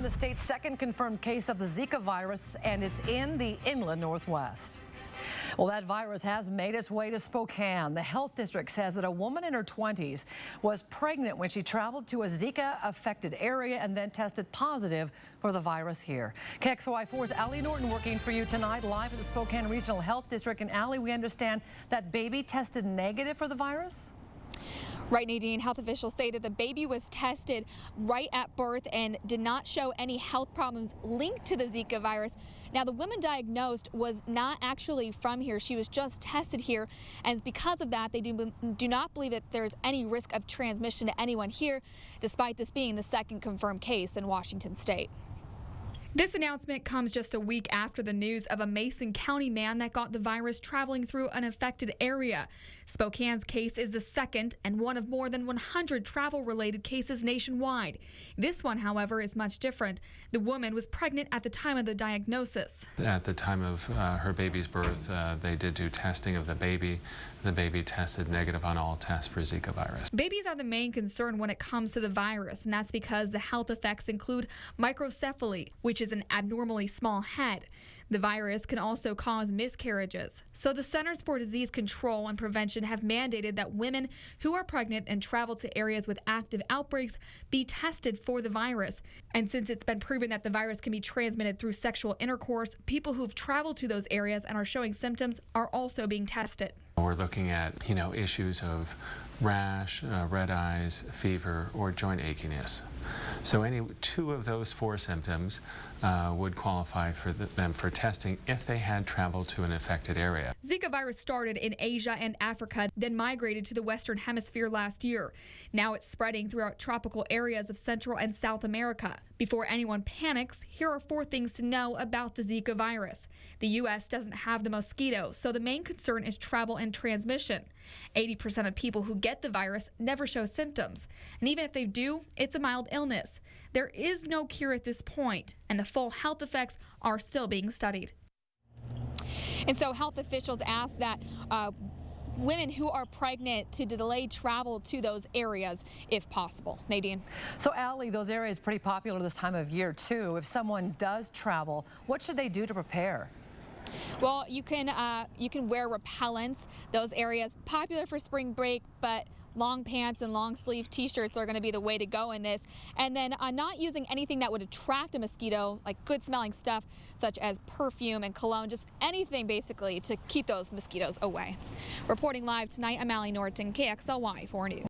the state's second confirmed case of the Zika virus, and it's in the inland Northwest. Well, that virus has made its way to Spokane. The health district says that a woman in her 20s was pregnant when she traveled to a Zika-affected area and then tested positive for the virus here. KXLY4's Allie Norton working for you tonight, live at the Spokane Regional Health District. And Allie, we understand that baby tested negative for the virus? Right, Nadine. Health officials say that the baby was tested right at birth and did not show any health problems linked to the Zika virus. Now, the woman diagnosed was not actually from here. She was just tested here. And because of that, they do not believe that there's any risk of transmission to anyone here, despite this being the second confirmed case in Washington state. This announcement comes just a week after the news of a Mason County man that got the virus traveling through an affected area. Spokane's case is the second and one of more than 100 travel-related cases nationwide. This one, however, is much different. The woman was pregnant at the time of the diagnosis. At the time of her baby's birth, they did do testing of the baby. The baby tested negative on all tests for Zika virus. Babies are the main concern when it comes to the virus, and that's because the health effects include microcephaly, which is an abnormally small head. The virus can also cause miscarriages. So the Centers for Disease Control and Prevention have mandated that women who are pregnant and travel to areas with active outbreaks be tested for the virus. And since it's been proven that the virus can be transmitted through sexual intercourse, people who've traveled to those areas and are showing symptoms are also being tested. We're looking at, issues of rash, red eyes, fever, or joint achiness. So any two of those four symptoms would qualify for them for testing if they had traveled to an affected area. Zika virus started in Asia and Africa, then migrated to the Western Hemisphere last year. Now it's spreading throughout tropical areas of Central and South America. Before anyone panics, here are 4 things to know about the Zika virus. The U.S. doesn't have the mosquito, so the main concern is travel and transmission. 80% of people who get the virus never show symptoms, and even if they do, it's a mild illness. There is no cure at this point, and the full health effects are still being studied. And so health officials ask that women who are pregnant to delay travel to those areas if possible. Nadine. So Allie, those areas are pretty popular this time of year too. If someone does travel, what should they do to prepare? Well, you can wear repellents. Those areas popular for spring break, but long pants and long sleeve t-shirts are going to be the way to go in this. And then not using anything that would attract a mosquito, like good smelling stuff such as perfume and cologne, just anything basically to keep those mosquitoes away. Reporting live tonight, I'm Allie Norton, KXLY4 News.